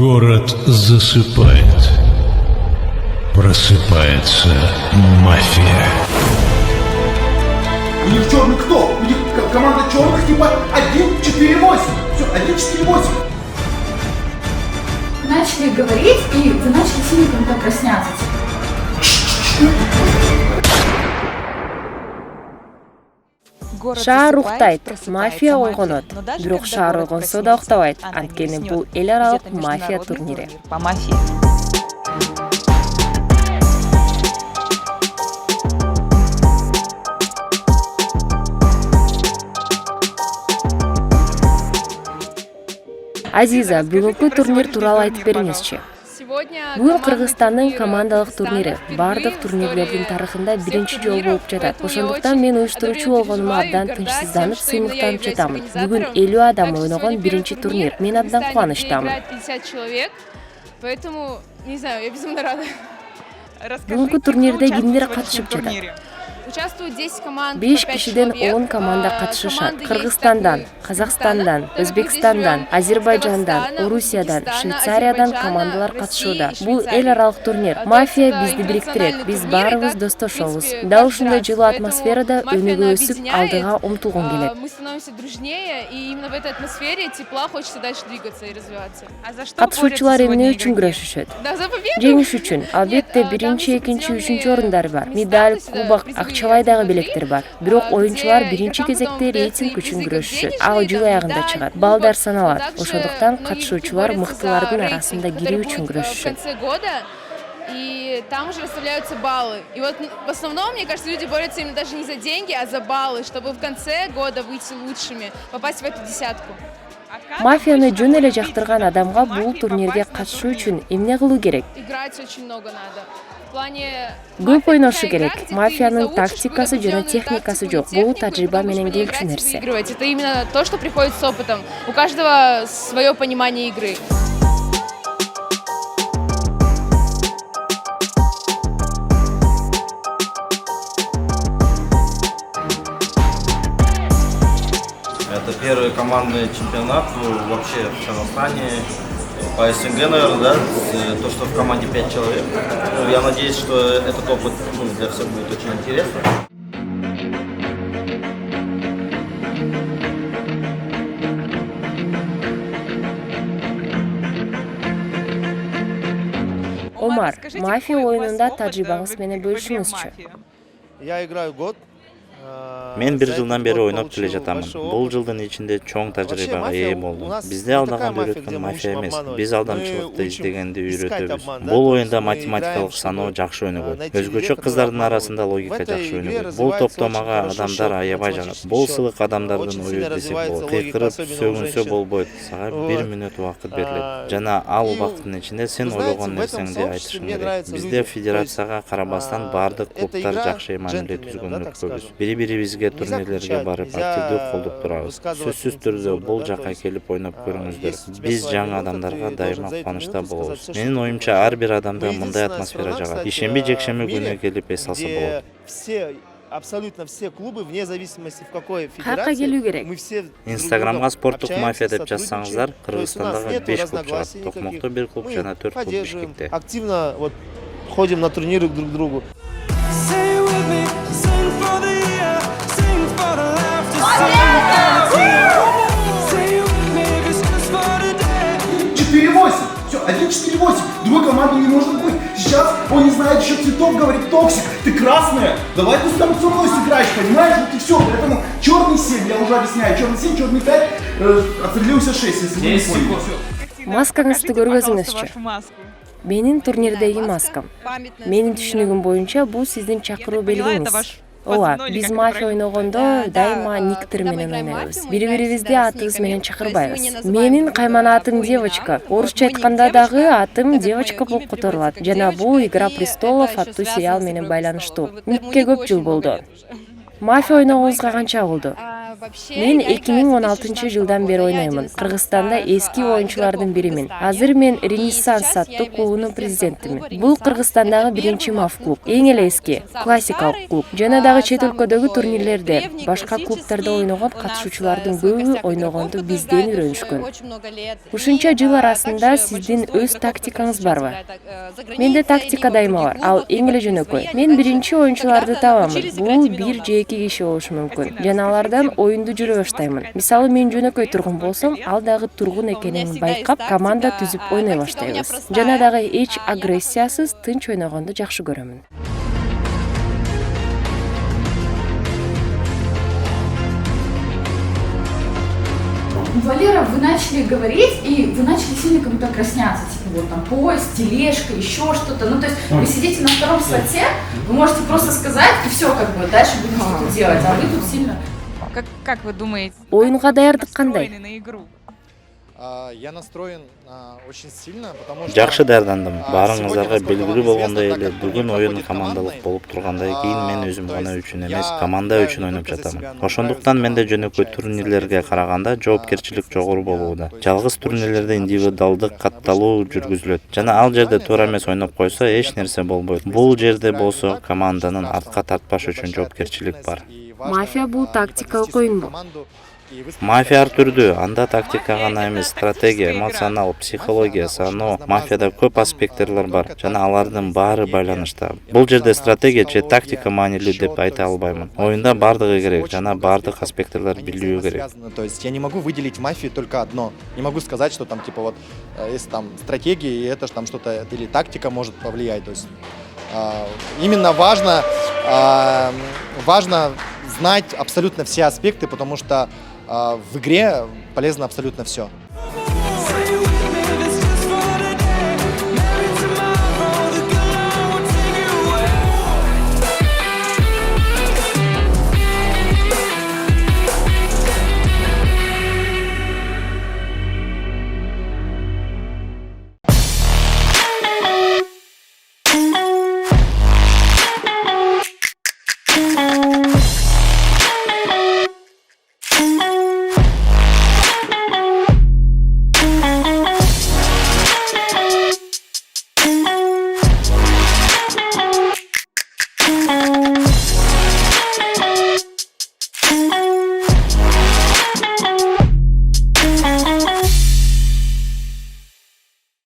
Город засыпает. Просыпается мафия. У них черный кто? У них команда черных типа 1-4-8. Все, 1-4-8. Начали говорить, и вы начали сильно когда проснятся. Шаар уктайт, мафия ойгонот. Бирок шаар ойгонсо да уктабайт. Анткени бул эл аралык мафия турнири. Азиза, бүгүнкү турнир тууралуу айтып бериңизчи. Бүгүн Кыргызстандын командалык турнири бардык турнирлердин тарыхында биринчи жолу болуп жатат. Ошондуктан мен уюштуруучу болгонума абдан тынчсызданып, сыймыктанып жатамын. Бүгүн 50 адам ойногон биринчи турнир. Мен абдан кубанычтамын. 50 человек, поэтому, не знаю, я безумно рада. Бүгүнкү турнирде кимдер катышып жатат? Участвуют 10 команд. 5 кишиден 10 команда катышышат. Кыргызстандан, Казакстандан, Өзбекстандан, Азербайжандан, Орусиядан, Швейцариядан командалар катышууда. Бул эл аралык турнир. Мафия бизди бириктирет. Биз баарыбыз достошобуз. Дал ушундай жылуу атмосферада өнүгө өсүп, алдыга умтулгун келет. Мы становимся дружнее, и именно в этой атмосфере тепла хочется дальше двигаться и развиваться. Катышуучулар эмне үчүн күрөшүшөт? Да, за победу. Жеңиш үчүн. Албетте биринчи, экинчи, үчүнчү орундар бар. Медаль, кубок, акчабайдагы белектер бар. Бирок оюнчулар биринчи кезекте рейтинг үчүн күрөшүшөт. Ал жыл аягында чыгат. Балдар саналат. Ошондуктан катышуучулар мыктылардын арасында кирүү үчүн күрөшүшөт. И там уже расставляются баллы. И вот в основном, мне кажется, люди борются именно даже не за деньги, а за баллы, чтобы в конце года выйти лучшими, попасть в эту десятку. Мафияны жөн эле жактырган адамга бул турнирге катышуу үчүн эмне кылуу керек? Играть очень много надо. Көп ойношу керек. Мафиянын тактикасы жана техникасы жок. Бул тажрыйба менен келчү нерсе. Это именно то, что приходит с опытом. У каждого свое понимание игры. Это первый командный чемпионат вообще в Казахстане. По СНГ, наверное, да, то, что в команде 5 человек. Я надеюсь, что этот опыт для всех будет очень интересно. Омар, мафия оюнунда тажрыйбаңыз менен бөлүшүңүзчү. Я играю год. Мен 1 жылдан бери ойноп келе жатамын. Бул жылдын ичинде чоң тажрыйбага ээ болдум. Бизде алдаган үйрөткөн мафия эмес. Биз алдамчылыкты издегенди үйрөтөбүз. Бул оюнда математикалык саноо жакшы өнүгөт. Өзгөчө кыздардын арасында логика жакшы өнүгөт. Бул топтомага адамдар аябай жагат. Бул сылык адамдардын ою десек болот. Кыйкырып сөгүнсө болбойт. Сага 1 мүнөт убакыт берилет. Жана ал убакыттын ичинде сен ойлогон нерсеңди айтышың керек. Бизде федерацияга карабастан бардык клубдар жакшы мамиле түзгөнүкпүз. Бири-бирибизге турнирлерге барып активдүү колдоп турабыз. Сөзсүз түрдө бул жакка келип ойноп көрүңүздөр. Биз жаңы адамдарга дайыма кубанычта болобуз. Менин оюмча ар бир адамда мындай атмосфера жагат. Ишемби-жекшемби күнү келип эс алса болот. Абсолютно все клубы, вне зависимости в какой федерации. Кайка келүү керек? Инстаграмга спорттук мафия деп жазсаңыздар, Кыргызстандагы 5 клуб чыгат. Токмокто 1 клуб жана 4 клуб Бишкекте. Активно ходим на турниры друг к другу. 4-8. Все, 1-4-8. Другой команды не может быть. Сейчас он не знает еще цветов, говорит токсик. Ты красная. Давай ты там со мной сыграешь, понимаешь? Вот и все. Поэтому черный 7, я уже объясняю. Черный 7, черный 5, отстрелился 6, если вы не поняли. Маскаңызды көргөзүңүзчү. Менин турнирдеги маскам. Менин түшүнүгүм боюнча бул сиздин чакыруу белгиңиз. Ооба, биз мафия ойногондо дайыма никтер менен ойнойбуз. Бири-бирибизди атыбыз менен чакырбайбыз. Менин кайман атым девочка. Орусча айтканда дагы атым девочка болуп которулат. Жана бул Игра престолов аттуу сериал менен байланыштуу. Никке көп жыл болду. Мафия ойногоңузга канча болду? Мен 2016 жылдан бери ойноймун. Кыргызстанда эски оюнчулардын биримин. Азыр мен Ренессанс аттуу клубунун президентимин. Бул Кыргызстандагы биринчи МАФ клуб. Эң эле эски, классикалык клуб. Жана дагы чет өлкөдөгү турнирлерде, башка клубтарда ойногон катышуучулардын көбү ойногонду бизден үйрөнүшкөн. Ушунча жыл арасында сиздин өз тактикаңыз барбы? Менде тактика дайыма бар, ал эң эле жөнөкөй. Мен биринчи оюнчуларды табамын. Бул 1 же 2 киши болушу мүмкүн. Жана алардан оюнду жүрө баштаймын. Мисалы мен жөнөкөй тургун болсом, ал дагы тургун экенин байкап, команда түзүп ойной баштайбыз. Жана дагы эч агрессиясыз, тынч ойногонду жакшы көрөмүн. Валера, вы начали говорить, и вы начали сильно как будто красняться, типа вот там поезд, тележка, еще что-то. Ну, то есть вы сидите на втором слоте, вы можете просто сказать, и все, как бы, дальше будете что-то делать, а вы тут сильно... Как вы думаете? Оюнга даярдык кандай? На игру? Я настроен очень сильно, потому что... Жакшы даярдандым. Баарыңыздарга белгилүү болгондой эле бүгүн оюн командалык болуп тургандай, кийин мен өзүм гана үчүн эмес, команда үчүн ойноп жатамын. Ошондуктан менде жөнөкөй турнирлерге караганда жоопкерчилик жогору болууда. Жалгыз турнирлерде индивидуалдык катталуу жүргүзүлөт. Жана ал жерде туура эмес ойноп койсо эч нерсе болбойт. Бул жерде болсо команданын артка тартпаш үчүн жоопкерчилик бар. Мафия бул тактикалык оюнбу? Мафия ар түрдүү, анда тактика гана эмес, стратегия, эмоционал, психология, но мафияда көп аспекттер бар, жана алардын баары байланышта. Бул жерде стратегия же тактика маанилүү деп айта албаймын. Оюнда бардыгы керек, жана бардык аспекттер билүү керек. То есть я не могу выделить мафии только одно. Не могу сказать, что там типа вот есть там стратегия, и это там что-то или тактика может повлиять. То есть именно важно знать абсолютно все аспекты, потому что в игре полезно абсолютно все.